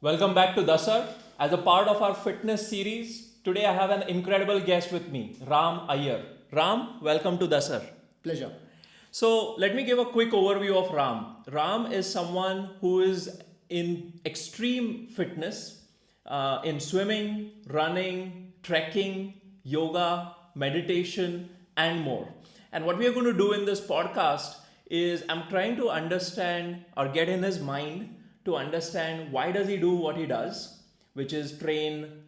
Welcome back to Dasar. As a part of our fitness series, today I have an incredible guest with me, Ram Iyer. Ram, welcome to Dasar. Pleasure. So, let me give a quick overview of Ram. Ram is someone who is in extreme fitness in swimming, running, trekking, yoga, meditation, and more. And what we are going to do in this podcast is I'm trying to understand or get in his mind to understand why does he do what he does, which is train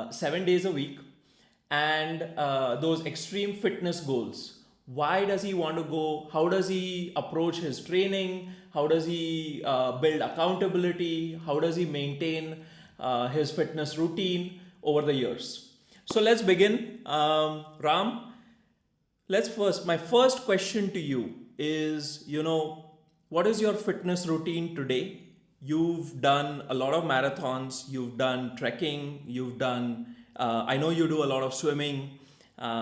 7 days a week, and those extreme fitness goals. Why does he want to go? How does he approach his training? How does he build accountability? How does he maintain his fitness routine over the years? So let's begin. Ram, my first question to you is, what is your fitness routine today? You've done a lot of marathons, you've done trekking, I know you do a lot of swimming.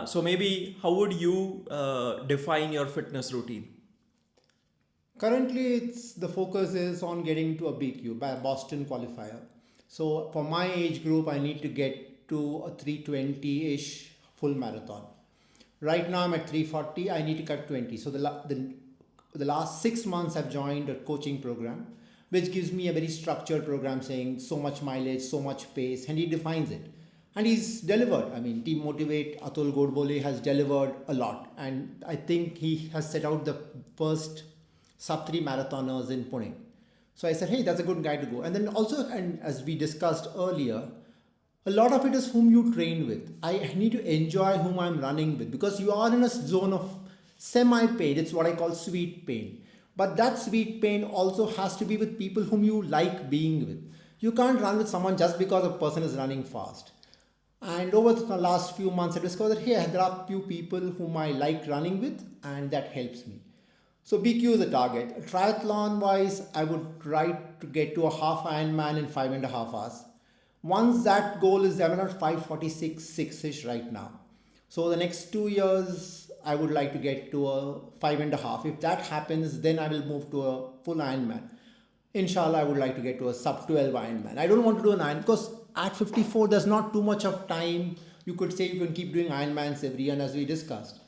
So maybe how would you define your fitness routine? Currently, it's the focus is on getting to a BQ by a Boston qualifier. So for my age group, I need to get to a 320-ish full marathon. Right now, I'm at 340. I need to cut 20. So the last 6 months, I've joined a coaching program, which gives me a very structured program saying so much mileage, so much pace, and he defines it. And he's delivered. I mean, Team Motivate, Atul Godbole has delivered a lot. And I think he has set out the first sub 3 marathoners in Pune. So I said, hey, that's a good guy to go. And then also, and as we discussed earlier, a lot of it is whom you train with. I need to enjoy whom I'm running with because you are in a zone of semi pain. It's what I call sweet pain. But that sweet pain also has to be with people whom you like being with. You can't run with someone just because a person is running fast. And over the last few months, I discovered that hey, there are few people whom I like running with, and that helps me. So BQ is a target. Triathlon wise, I would try to get to a half Ironman in 5.5 hours. Once that goal is, I'm at 5:46, 6-ish right now. So the next 2 years, I would like to get to a 5.5. If that happens, then I will move to a full Ironman. Inshallah, I would like to get to a sub 12 Ironman. I don't want to do an Iron because at 54, there's not too much of time. You could say you can keep doing Ironmans every year, and as we discussed.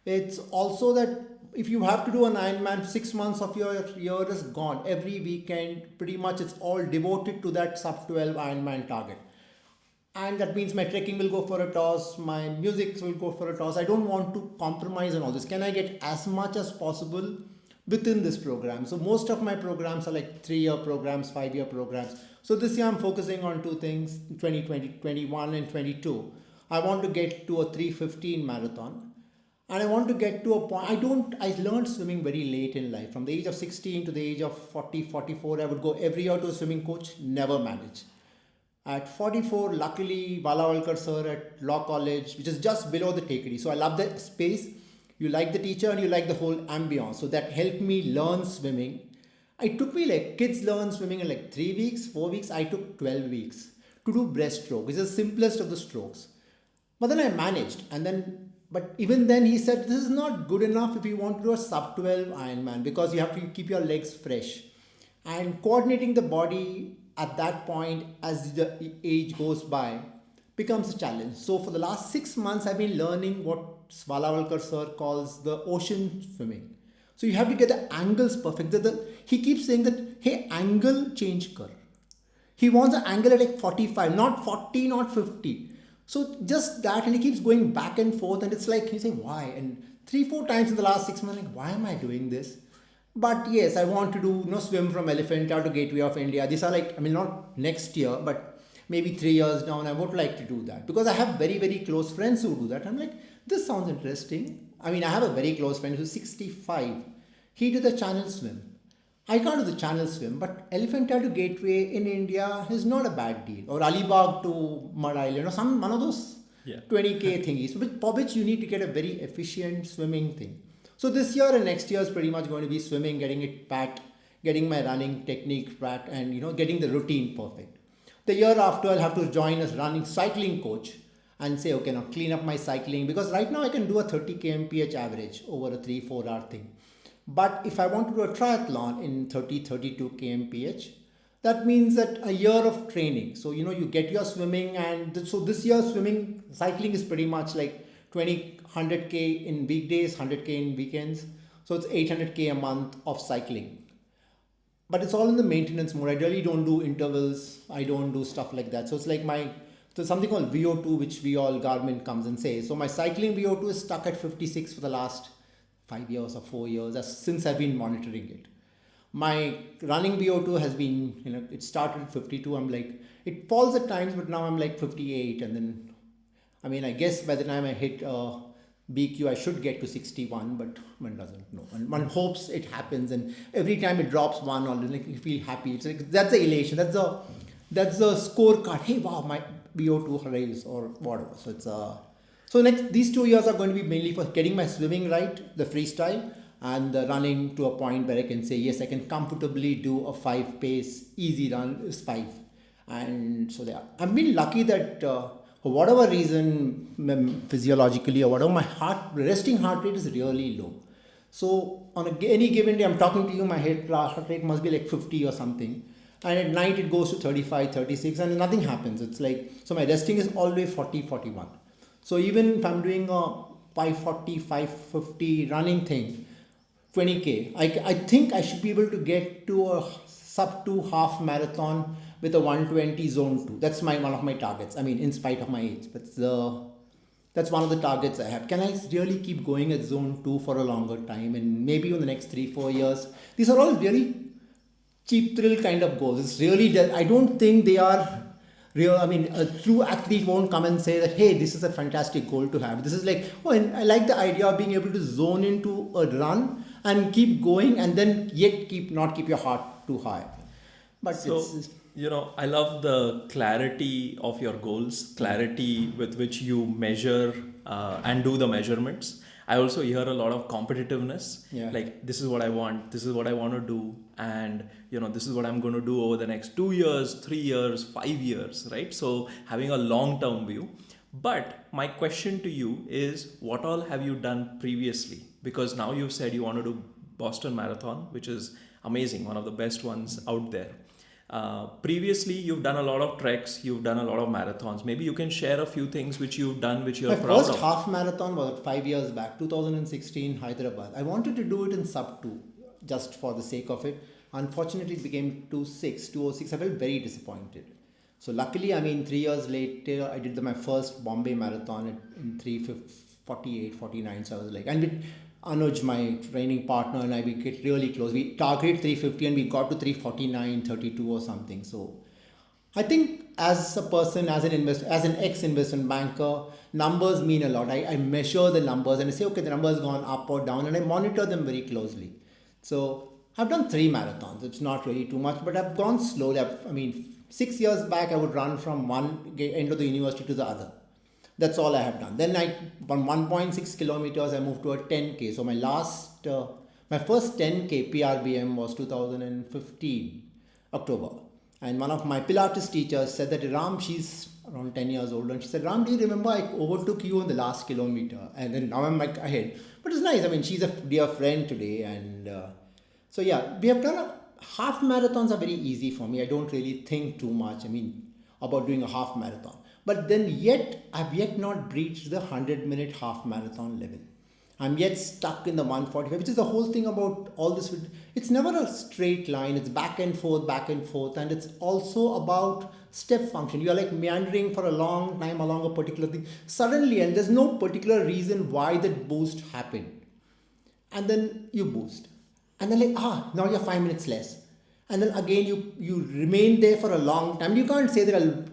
It's also that if you have to do an Ironman, 6 months of your year is gone. Every weekend, pretty much it's all devoted to that sub 12 Ironman target. And that means my trekking will go for a toss, my music will go for a toss. I don't want to compromise on all this. Can I get as much as possible within this program? So most of my programs are like 3-year programs, 5-year programs. So this year I'm focusing on two things, 2020, 21 and 22. I want to get to a 3:15 marathon. And I want to get to a point. I learned swimming very late in life. From the age of 16 to the age of 40, 44, I would go every year to a swimming coach, never managed. At 44, luckily, Valavalkar sir at Law College, which is just below the Tekadi. So I love the space. You like the teacher and you like the whole ambience. So that helped me learn swimming. It took me like kids learn swimming in like 3 weeks, 4 weeks. I took 12 weeks to do breaststroke, which is the simplest of the strokes. But then I managed, but even then he said this is not good enough if you want to do a sub 12 Ironman because you have to keep your legs fresh. And coordinating the body at that point as the age goes by becomes a challenge. So for the last 6 months, I've been learning what Valavalkar sir calls the ocean swimming. So you have to get the angles perfect. He keeps saying that, hey, angle change kar. He wants an angle at like 45, not 40, not 50. So just that, and he keeps going back and forth, and it's like, you say, why? And 3-4 times in the last 6 months, like, why am I doing this? But yes, I want to do, swim from Elephanta to Gateway of India. These are like, I mean, not next year, but maybe 3 years down, I would like to do that. Because I have very, very close friends who do that. I'm like, this sounds interesting. I mean, I have a very close friend who's 65. He did the channel swim. I can't do the channel swim, but Elephanta to Gateway in India is not a bad deal. Or Alibag to Mud Island, or one of those Yeah. 20K thingies, for which you need to get a very efficient swimming thing. So this year and next year is pretty much going to be swimming, getting it packed, getting my running technique packed, and getting the routine perfect. The year after, I'll have to join as running cycling coach and say, okay, now clean up my cycling because right now I can do a 30 kmph average over a 3-4 hour thing. But if I want to do a triathlon in 30, 32 kmph, That means that a year of training. So, you get your swimming, and so this year swimming, cycling is pretty much like 20, 100K in weekdays, 100K in weekends. So it's 800K a month of cycling. But it's all in the maintenance mode. I really don't do intervals. I don't do stuff like that. So it's like there's something called VO2, which we all, Garmin comes and says. So my cycling VO2 is stuck at 56 for the last 5 years or 4 years, since I've been monitoring it. My running VO2 has been, it started at 52. I'm like, it falls at times, but now I'm like 58. And then, I guess by the time I hit BQ, I should get to 61, but one doesn't know. And one hopes it happens. And every time it drops one, or like you feel happy. It's like, that's the elation. That's the scorecard. Hey, wow, my VO2 raise or whatever. So so these 2 years are going to be mainly for getting my swimming right, the freestyle, and the running to a point where I can say, yes, I can comfortably do a 5 pace, easy run is 5. And so I've been lucky that for whatever reason, physiologically or whatever, my resting heart rate is really low. So on any given day, I'm talking to you, my heart rate must be like 50 or something. And at night it goes to 35, 36, and nothing happens. It's like, so my resting is always 40, 41. So even if I'm doing a 540, 550 running thing, 20K, I think I should be able to get to a sub 2 half marathon with a 120 zone 2. That's one of my targets. In spite of my age, but that's one of the targets I have. Can I really keep going at zone 2 for a longer time, and maybe in the next 3-4 years? These are all really cheap thrill kind of goals. It's really, I don't think they are real. A true athlete won't come and say that, hey, this is a fantastic goal to have. This is like, and I like the idea of being able to zone into a run and keep going, and then yet not keep your heart too high. But I love the clarity of your goals, clarity with which you measure and do the measurements. I also hear a lot of competitiveness. Yeah. Like, this is what I want, this is what I want to do, and this is what I'm going to do over the next 2 years, 3 years, 5 years, right? So having a long-term view. But my question to you is, what all have you done previously? Because now you've said you want to do Boston Marathon, which is amazing, one of the best ones out there. Previously, you've done a lot of treks, you've done a lot of marathons. Maybe you can share a few things which you've done, which you're proud of. My first half marathon was 5 years back, 2016, Hyderabad. I wanted to do it in sub 2, just for the sake of it. Unfortunately, it became 206. I felt very disappointed. So luckily, 3 years later, I did my first Bombay marathon in 3:48, 49. So I was like, and with Anuj, my training partner, and we get really close. We targeted 350 and we got to 349, 32 or something. So I think as a person, as an ex-investment banker, numbers mean a lot. I measure the numbers and I say, okay, the number has gone up or down, and I monitor them very closely. So I've done 3 marathons. It's not really too much, but I've gone slowly. 6 years back, I would run from one end of the university to the other. That's all I have done. Then from 1.6 kilometers, I moved to a 10K. So my first 10K PRBM was 2015, October. And one of my Pilates teachers said that, Ram, she's around 10 years old, and she said, Ram, do you remember I overtook you on the last kilometer? And then now I'm like ahead. But it's nice. She's a dear friend today. And so yeah, we have done half marathons are very easy for me. I don't really think too much, about doing a half marathon. But then I've yet not breached the 100-minute half marathon level. I'm yet stuck in the 145, which is the whole thing about all this. It's never a straight line. It's back and forth. And it's also about step function. You're like meandering for a long time along a particular thing. Suddenly, and there's no particular reason why that boost happened. And then you boost. And then now you're 5 minutes less. And then again, you remain there for a long time. You can't say that,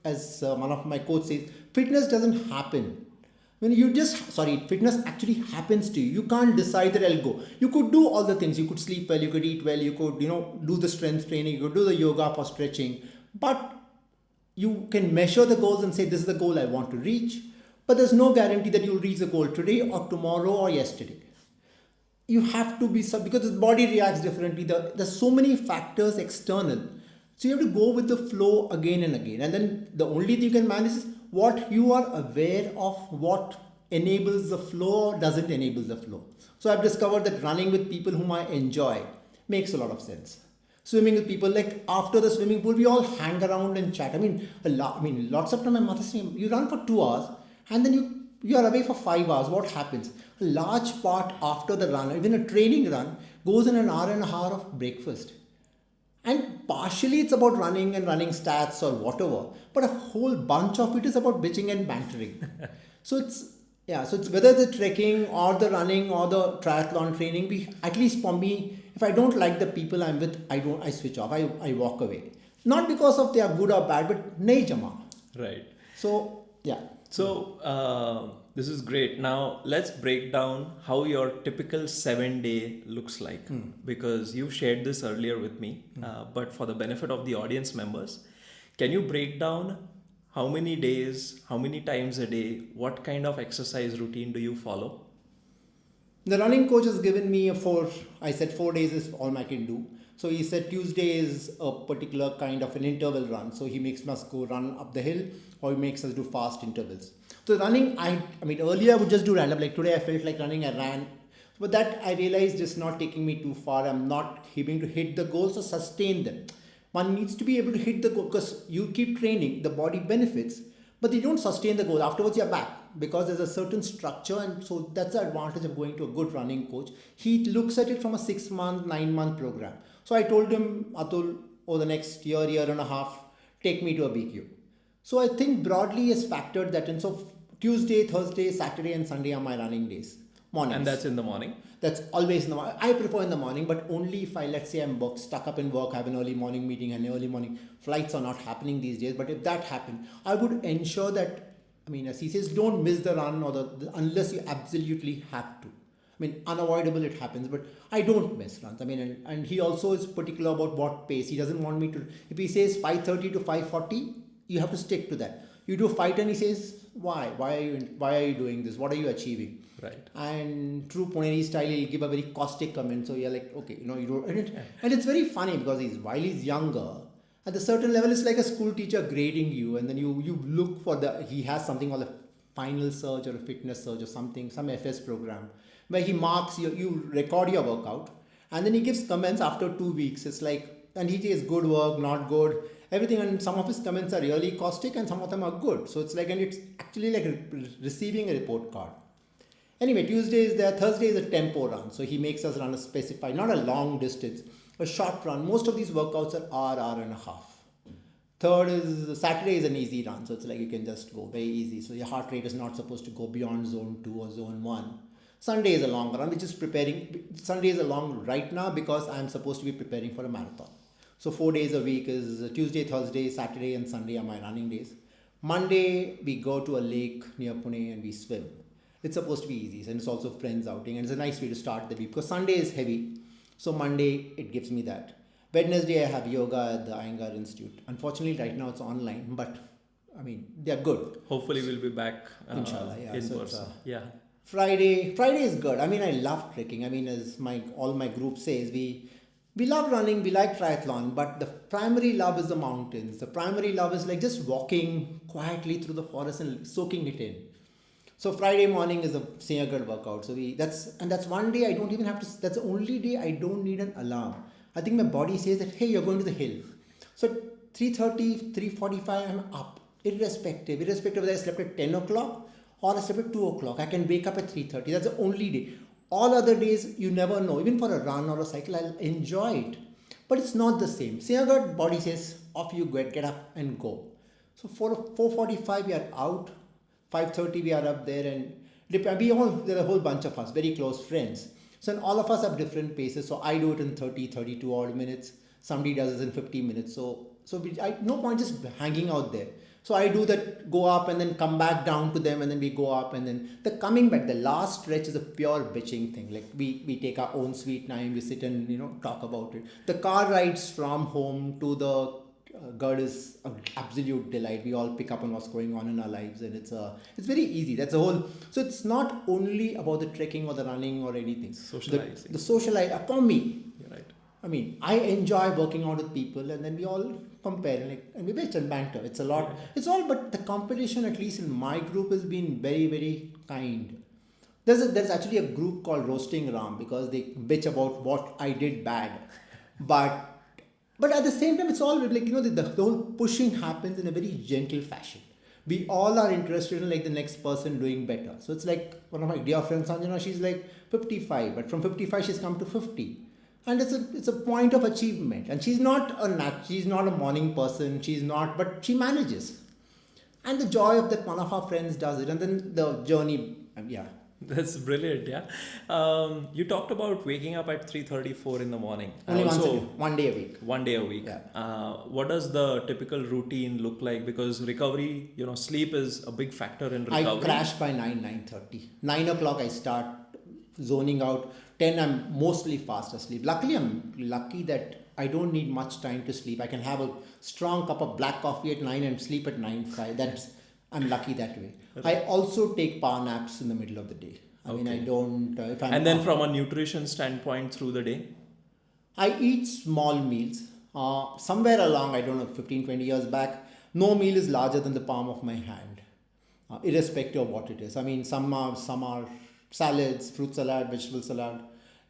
as one of my coaches says, fitness doesn't happen. Fitness actually happens to you. You can't decide that I'll go. You could do all the things. You could sleep well, you could eat well, you could, do the strength training, you could do the yoga for stretching. But you can measure the goals and say, this is the goal I want to reach. But there's no guarantee that you'll reach the goal today or tomorrow or yesterday. You have to be, because the body reacts differently. There's so many factors external. So you have to go with the flow again and again. And then the only thing you can manage is what you are aware of, what enables the flow or doesn't enable the flow. So I've discovered that running with people whom I enjoy makes a lot of sense. swimming with people. Like after the swimming pool, we all hang around and chat. Lots of time my mother saying, you run for 2 hours and then you are away for 5 hours. What happens? A large part after the run, even a training run, goes in an hour and a half of breakfast. And partially it's about running and running stats or whatever, but a whole bunch of it is about bitching and bantering. So it's whether it's the trekking or the running or the triathlon training. At least for me, if I don't like the people I'm with, I switch off. I walk away. Not because of they are good or bad, but nahi jama. Right. So yeah. So this is great. Now let's break down how your typical 7-day looks like, because you've shared this earlier with me. But for the benefit of the audience members, can you break down how many days, how many times a day, what kind of exercise routine do you follow? The running coach has given me I said 4 days is all I can do. So he said Tuesday is a particular kind of an interval run. So he makes us go run up the hill or he makes us do fast intervals. So running, earlier I would just do random. Like today I felt like running, I ran. But that I realized is not taking me too far. I'm not able to hit the goals or sustain them. One needs to be able to hit the goal because you keep training, the body benefits, but they don't sustain the goal. Afterwards, you're back because there's a certain structure, and so that's the advantage of going to a good running coach. He looks at it from a 6-month, 9-month program. So I told him, Atul, over the next year and a half, take me to a BQ. So I think broadly has factored that in. So Tuesday, Thursday, Saturday, and Sunday are my running days. Mornings. And that's in the morning? That's always in the morning. I prefer in the morning, but only if let's say I'm stuck up in work, have an early morning meeting, and early morning flights are not happening these days. But if that happened, I would ensure that, as he says, don't miss the run unless you absolutely have to. Unavoidable it happens, but I don't miss runs. And he also is particular about what pace. He doesn't want me to, if he says 5:30 to 5:40, you have to stick to that. You do 5:10, he says, why? Why are you doing this? What are you achieving? Right. And true Puneri style, he'll give a very caustic comment. So you're like, okay, you don't. And it's very funny because while he's younger, at a certain level, it's like a school teacher grading you, and then you look for he has something called a final surge or a fitness surge or something, some FS program, where he marks you record your workout, and then he gives comments after 2 weeks. It's like, and he says good work, not good, everything, and some of his comments are really caustic and some of them are good. So it's like, and it's actually like receiving a report card. Anyway, Tuesday is there, Thursday is a tempo run. So he makes us run a specified, not a long distance, a short run. Most of these workouts are hour and a half. Saturday is an easy run. So it's like you can just go very easy. So your heart rate is not supposed to go beyond zone 2 or zone 1. Sunday is a long run, which is Sunday is a long right now because I'm supposed to be preparing for a marathon. So 4 days a week is Tuesday, Thursday, Saturday and Sunday are my running days. Monday, we go to a lake near Pune and we swim. It's supposed to be easy, and it's also friends outing, and it's a nice way to start the week because Sunday is heavy. So Monday, it gives me that. Wednesday, I have yoga at the Iyengar Institute. Unfortunately, right now it's online, but they're good. Hopefully, we'll be back Inshallah, yeah. in person. Yeah. Friday is good. I love trekking. As all my group says, we love running, we like triathlon, but the primary love is the mountains. The primary love is like just walking quietly through the forest and soaking it in. So Friday morning is a Sinhagad workout. So that's one day I don't even have to, that's the only day I don't need an alarm. I think my body says that, hey, you're going to the hill. So 3:30, 3:45, I'm up. Irrespective whether I slept at 10 o'clock or I slept at 2 o'clock. I can wake up at 3:30. That's the only day. All other days, you never know. Even for a run or a cycle, I'll enjoy it. But it's not the same. Sinhagad body says, off you get up and go. So 4:45, we are out. 5:30 we are up there, and there are a whole bunch of us, very close friends. So all of us have different paces. So I do it in 30, 32 odd minutes. Somebody does it in 50 minutes. So no point just hanging out there. So I do that, go up and then come back down to them, and then we go up, and then the coming back, the last stretch is a pure bitching thing. Like we take our own sweet time, we sit and talk about it. The car rides from home to the Gad is an absolute delight. We all pick up on what's going on in our lives, and it's very easy. That's the whole. So it's not only about the trekking or the running or anything. Socializing. The socialize for me. You're right. I enjoy working out with people, and then we all compare and we bitch and banter. It's a lot. Yeah. It's all, but the competition, at least in my group, has been very, very kind. There's actually a group called Roasting Ram because they bitch about what I did bad, but But at the same time, it's all like, the whole pushing happens in a very gentle fashion. We all are interested in like the next person doing better. So it's like one of my dear friends, Sanjana, she's like 55, but from 55 she's come to 50. And it's a point of achievement. And she's not a morning person, but she manages. And the joy of that one of our friends does it. And then the journey, yeah. That's brilliant, yeah. You talked about waking up at 3:34 in the morning. Only once a week, one day a week. One day a week. Yeah. What does the typical routine look like? Because recovery, sleep is a big factor in recovery. I crash by 9:30. 9 o'clock I start zoning out. 10 I'm mostly fast asleep. Luckily, I'm lucky that I don't need much time to sleep. I can have a strong cup of black coffee at 9 and sleep at 9:05. I'm lucky that way. I also take power naps in the middle of the day. I mean, I don't. If I'm And then from a nutrition standpoint through the day? I eat small meals. Somewhere along, I don't know, 15, 20 years back, no meal is larger than the palm of my hand, irrespective of what it is. I mean, some are salads, fruit salad, vegetable salad,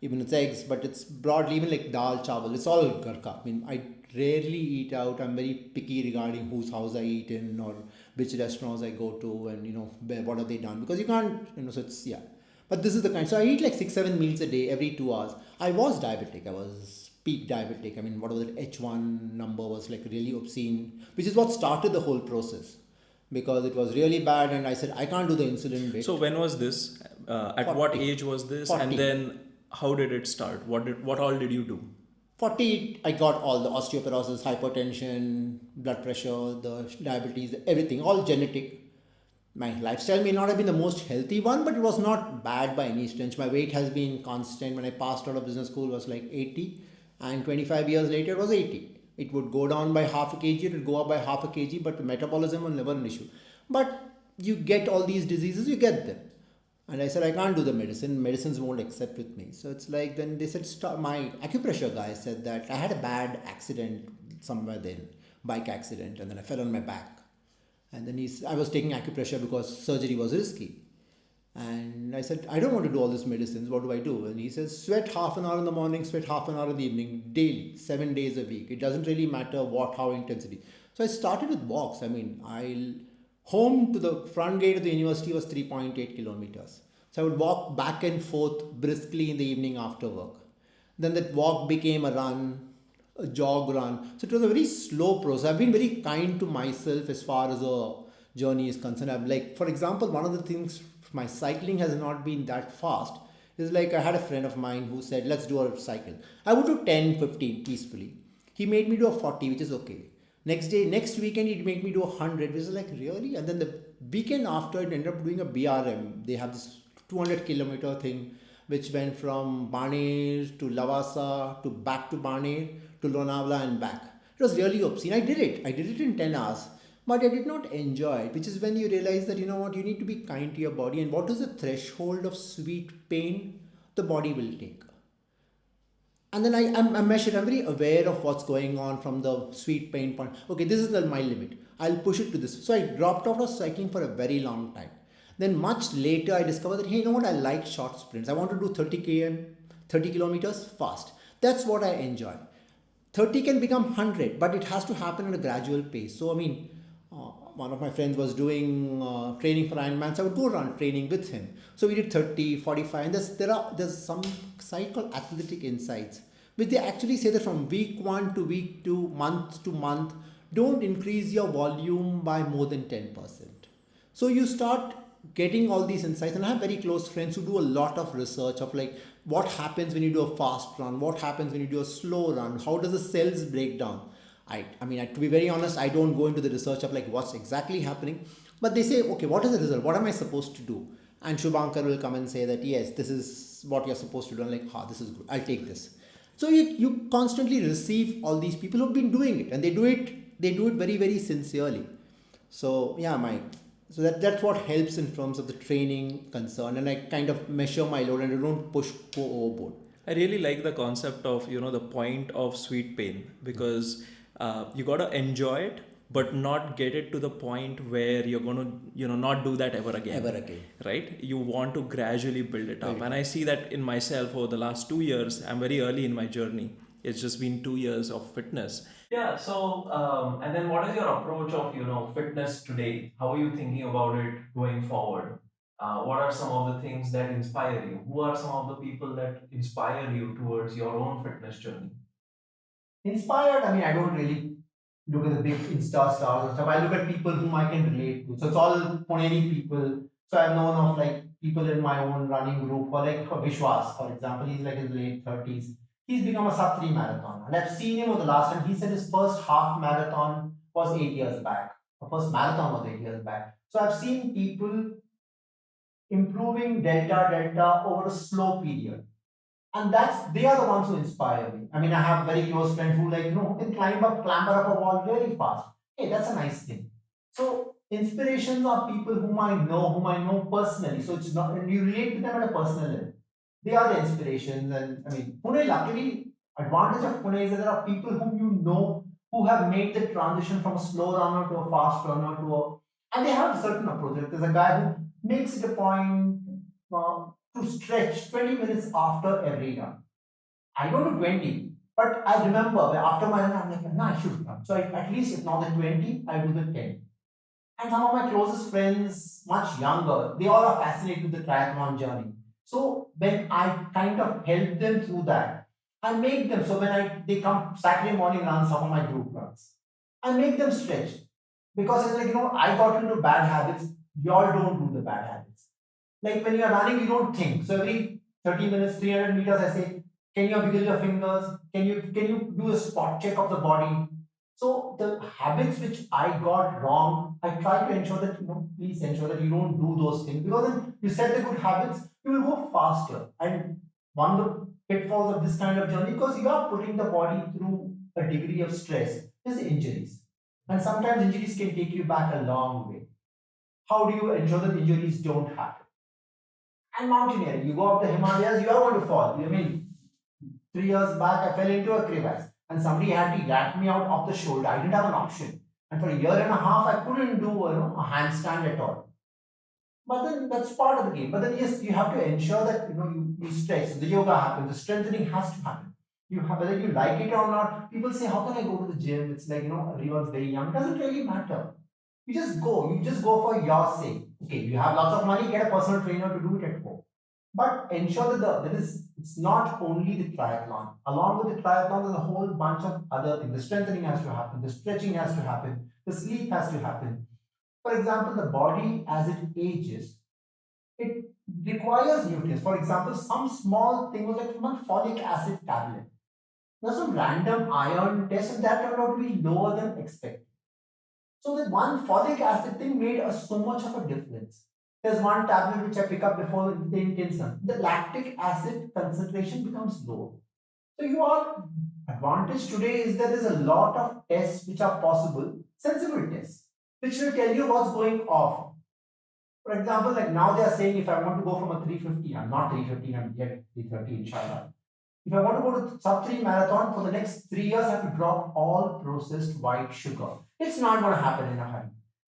even it's eggs, but it's broadly even like dal, chawal. It's all garka. I mean, I rarely eat out. I'm very picky regarding whose house I eat in or which restaurants I go to and, what have they done. Because you can't, so it's, yeah. But this is the kind. So I eat like 6-7 meals a day every 2 hours. I was diabetic. I was peak diabetic. I mean, whatever the H1 number was like really obscene, which is what started the whole process. Because it was really bad and I said, I can't do the insulin bit. So when was this? At 40. what age was this? 40. And then how did it start? What all did you do? 40, I got all the osteoporosis, hypertension, blood pressure, the diabetes, everything, all genetic. My lifestyle may not have been the most healthy one, but it was not bad by any stretch. My weight has been constant. When I passed out of business school, it was like 80, and 25 years later, it was 80. It would go down by half a kg, it would go up by half a kg, but metabolism was never an issue. But you get all these diseases, you get them. And I said, I can't do the medicine. Medicines won't accept with me. So it's like, then they said, my acupressure guy said that I had a bad accident somewhere then, bike accident, and then I fell on my back. And then I was taking acupressure because surgery was risky. And I said, I don't want to do all these medicines. What do I do? And he says, sweat half an hour in the morning, sweat half an hour in the evening, daily, 7 days a week. It doesn't really matter how intensity. So I started with walks. I mean, home to the front gate of the university was 3.8 kilometers. So I would walk back and forth briskly in the evening after work. Then that walk became a run, a jog run. So it was a very slow process. I've been very kind to myself as far as a journey is concerned. I'm like, for example, one of the things, my cycling has not been that fast. Is like I had a friend of mine who said, let's do a cycle. I would do 10, 15 peacefully. He made me do a 40, which is okay. Next weekend, he'd make me do 100, which is like, really? And then the weekend after, I ended up doing a BRM. They have this 200 kilometer thing, which went from Baner to Lavasa to back to Baner to Lonavala and back. It was really obscene. I did it in 10 hours, but I did not enjoy it, which is when you realize that, you need to be kind to your body. And what is the threshold of sweet pain the body will take? And then I'm measured. I'm very aware of what's going on from the sweet pain point. Okay, this is my limit. I'll push it to this. So I dropped out of cycling for a very long time. Then much later, I discovered that, hey, you know what? I like short sprints. I want to do 30 kilometers fast. That's what I enjoy. 30 can become 100, but it has to happen at a gradual pace. So, one of my friends was doing training for Ironman, so I would go around training with him. So we did 30, 45, and there's some site called Athletic Insights, which they actually say that from week 1 to week 2, month to month, don't increase your volume by more than 10%. So you start getting all these insights, and I have very close friends who do a lot of research of like what happens when you do a fast run, what happens when you do a slow run, how does the cells break down. To be very honest, I don't go into the research of like what's exactly happening, but they say, okay, what is the result? What am I supposed to do? And Shubhankar will come and say that, yes, this is what you're supposed to do. I'm like, this is good. I'll take this. So you constantly receive all these people who've been doing it, and they do it very, very sincerely. So yeah, so that's what helps in terms of the training concern, and I kind of measure my load and I don't go overboard. I really like the concept of, the point of sweet pain, because you got to enjoy it, but not get it to the point where you're going to, not do that ever again. Right? You want to gradually build it up. Right. And I see that in myself over the last 2 years. I'm very early in my journey. It's just been 2 years of fitness. Yeah. So, and then what is your approach of fitness today? How are you thinking about it going forward? What are some of the things that inspire you? Who are some of the people that inspire you towards your own fitness journey? Inspired, I mean, I don't really look at the big Insta stars and stuff. I look at people whom I can relate to. So it's all Puneri people. So I've known of like people in my own running group, or like Vishwas, for example. He's like in his late 30s. He's become a sub 3 marathoner. And I've seen him over the last time. He said his first half marathon was 8 years back. The first marathon was 8 years back. So I've seen people improving delta over a slow period, and that's they are the ones who inspire me. I mean, I have very close friends who like who can clamber up a wall very fast. Hey, that's a nice thing. So inspirations are people whom I know personally. So it's not, and you relate to them at a personal level. They are the inspirations, and I mean, Pune. Luckily, advantage of Pune is that there are people whom you know who have made the transition from a slow runner to a fast runner to a, and they have a certain approach. Like, there's a guy who makes it a point to stretch 20 minutes after every run. I go to 20, but I remember after my run, I'm like, no, I should run. So at least if not the 20, I do the 10. And some of my closest friends, much younger, they all are fascinated with the triathlon journey. So when I kind of help them through that, I make them, so when they come Saturday morning runs, some of my group runs, I make them stretch. Because it's like, I got into bad habits, y'all don't do the bad habits. Like when you're running, you don't think. So every 30 minutes, 300 meters, I say, can you wiggle your fingers? Can you do a spot check of the body? So the habits which I got wrong, I try to ensure that, please ensure that you don't do those things, because then you set the good habits, you will go faster. And one of the pitfalls of this kind of journey, because you are putting the body through a degree of stress, is injuries. And sometimes injuries can take you back a long way. How do you ensure that injuries don't happen? And mountaineering, you go up the Himalayas, you are going to fall. I mean, 3 years back, I fell into a crevasse and somebody had to yank me out of the shoulder. I didn't have an option. And for a year and a half, I couldn't do a handstand at all. But then that's part of the game. But then, yes, you have to ensure that you stretch. So the yoga happens, the strengthening has to happen. You have, whether you like it or not, people say, how can I go to the gym? It's like, everyone's very young. It doesn't really matter. You just go. You just go for your sake. Okay, you have lots of money, get a personal trainer to do it at home. But ensure that it's not only the triathlon. Along with the triathlon, there's a whole bunch of other things. The strengthening has to happen, the stretching has to happen, the sleep has to happen. For example, the body as it ages, it requires nutrients. For example, some small thing was like one folic acid tablet. There's some random iron test and that turned out to be lower than expected. So that one folic acid thing made so much of a difference. There's one tablet which I pick up before the intense sun. The lactic acid concentration becomes low. So your advantage today is that there's a lot of tests which are possible, sensible tests, which will tell you what's going off. For example, like now they are saying if I want to go from a 350, I'm not 350, I'm yet 330 inshallah. If I want to go to sub 3 marathon for the next 3 years, I have to drop all processed white sugar. It's not going to happen in a hurry.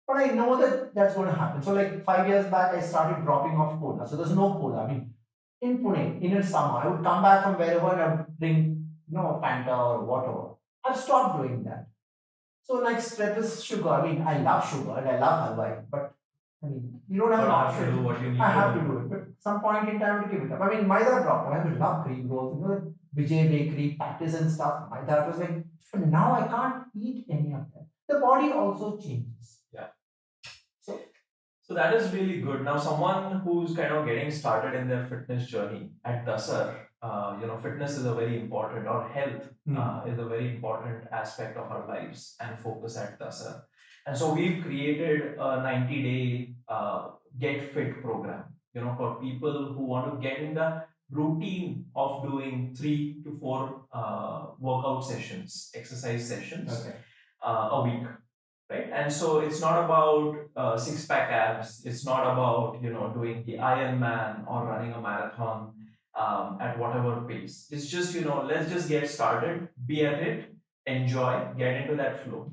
But I know that that's going to happen. So, like 5 years back, I started dropping off cola. So, there's no cola. I mean, in Pune, in the summer, I would come back from wherever and I would drink, Fanta or whatever. I've stopped doing that. So, like, stress sugar. I mean, I love sugar and I love halwa, but I mean, you don't have an But have to do option. what you need I to have do. to do it. But some point in time to give it up. I mean, Maida dropped. I love cream rolls. Vijay Bakery, patties and stuff. Maida was like, but now I can't eat any of that. The body also changes. Yeah. So So that is really good. Now, someone who's kind of getting started in their fitness journey at Dasar, fitness is a very important, or health is a very important aspect of our lives and focus at Dasar. And so we've created a 90-day Get Fit program, for people who want to get in the routine of doing 3 to 4 workout sessions, exercise sessions okay. a week, right? And so it's not about six pack abs. It's not about doing the Ironman or running a marathon at whatever pace. It's just let's just get started, be at it, enjoy, get into that flow.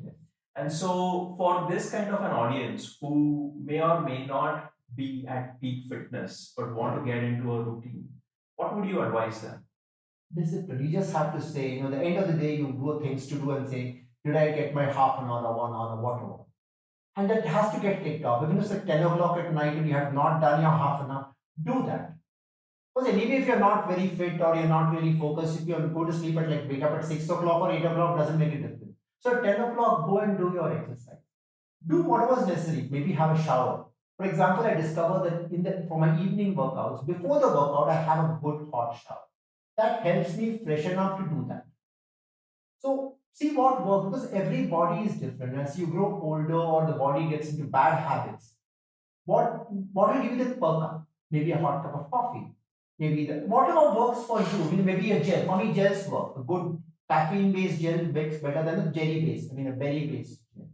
And so for this kind of an audience who may or may not be at peak fitness but want to get into a routine, what would you advise them? discipline. You just have to say, the end of the day, you do things to do and say, did I get my half an hour or 1 hour or whatever? And that has to get ticked off. Even if it's like 10 o'clock at night and you have not done your half an hour, do that. Because anyway, if you're not very fit or you're not really focused, if you go to sleep at like wake up at 6 o'clock or 8 o'clock, doesn't make a difference. So at 10 o'clock, go and do your exercise. Do whatever is necessary. Maybe have a shower. For example, I discovered that for my evening workouts, before the workout, I have a good hot shower. That helps me freshen up to do that. So see what works, because every body is different. As you grow older or the body gets into bad habits, what will give you the perk up? Maybe a hot cup of coffee. Maybe whatever works for you. Maybe a gel. For me, gels work. A good caffeine-based gel works better than a jelly-based. A berry-based gel.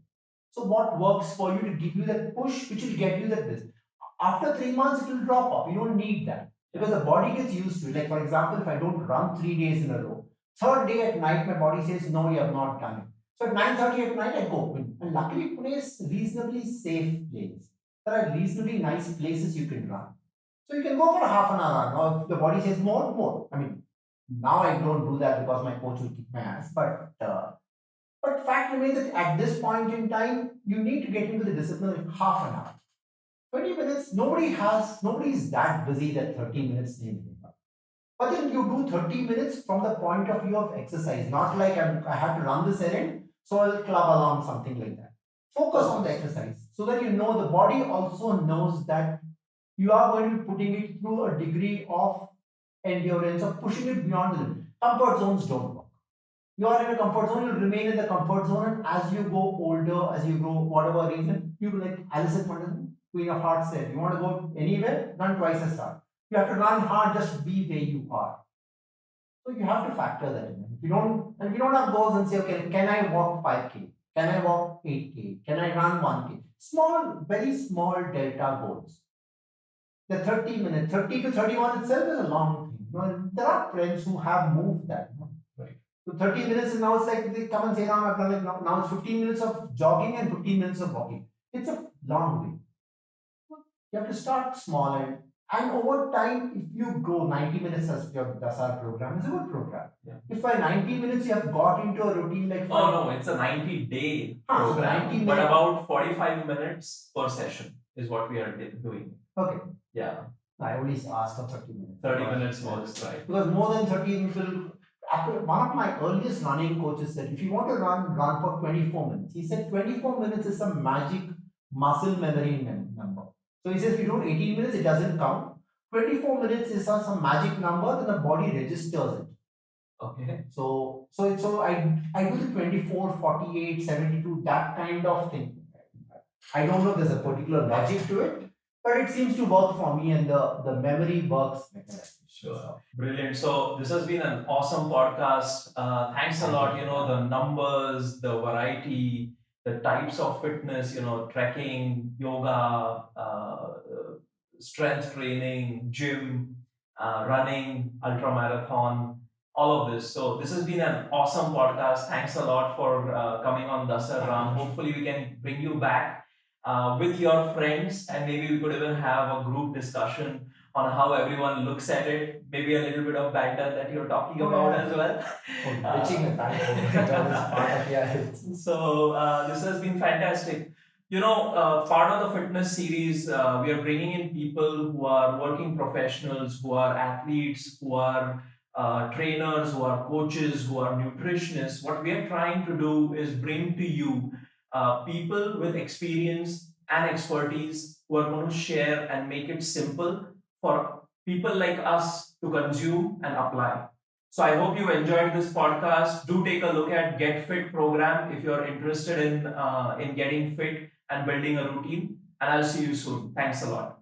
So what works for you to give you that push, which will get you that this. After 3 months, it will drop off. You don't need that because the body gets used to it. Like for example, if I don't run 3 days in a row, third day at night, my body says, no, you have not done it. So at 9:30 at night, I go. And luckily, Pune is reasonably safe place. There are reasonably nice places you can run. So you can go for a half an hour. Now, if the body says more, more. Now I don't do that because my coach will kick my ass. But fact remains that at this point in time, you need to get into the discipline of half an hour. 20 minutes, nobody is that busy that 30 minutes they make up. But then you do 30 minutes from the point of view of exercise, not like I have to run this errand, so I'll club along, something like that. Focus on the exercise so that the body also knows that you are going to be putting it through a degree of endurance or pushing it beyond the limit. Comfort zones don't work. You are in a comfort zone, you'll remain in the comfort zone, and as you go older, as you grow, whatever reason, you like Alison Wonderland, Queen of Hearts said, you want to go anywhere, run twice as hard. You have to run hard, just be where you are. So you have to factor that in. If you don't have goals and say, okay, can I walk 5K? Can I walk 8K? Can I run 1K? Small, very small delta goals. The 30 minutes, 30 to 31 itself is a long thing. There are friends who have moved that. Right. So 30 minutes is now it's like they come and say, now it's 15 minutes of jogging and 15 minutes of walking. It's a long way. You have to start small and over time, if you go 90 minutes as your Dasar program, it's a good program. Yeah. If by 90 minutes you have got into a routine like... Oh no, it's a 90-day program, so 90 but about 45 minutes per session is what we are doing. Okay. Yeah. I only asked for 30 minutes. 30 minutes works, right. Because more than 30 minutes one of my earliest running coaches said, if you want to run for 24 minutes. He said 24 minutes is a magic muscle memory number. So he says if you do 18 minutes, it doesn't count. 24 minutes is some magic number, then the body registers it. Okay. So I do the 24, 48, 72, that kind of thing. I don't know if there's a particular logic to it, but it seems to work for me and the memory works. Sure. Brilliant. So this has been an awesome podcast. Thanks a lot. The numbers, the variety, the types of fitness, trekking, yoga, strength training, gym, running, ultra marathon, all of this. So this has been an awesome podcast. Thanks a lot for coming on Dasar Ram. Hopefully we can bring you back with your friends, and maybe we could even have a group discussion on how everyone looks at it. Maybe a little bit of banter that you're talking about as well. So this has been fantastic. Part of the fitness series, we are bringing in people who are working professionals, who are athletes, who are trainers, who are coaches, who are nutritionists. What we are trying to do is bring to you people with experience and expertise who are going to share and make it simple for people like us to consume and apply. So I hope you enjoyed this podcast. Do take a look at Get Fit program if you're interested in getting fit and building a routine. And I'll see you soon. Thanks a lot.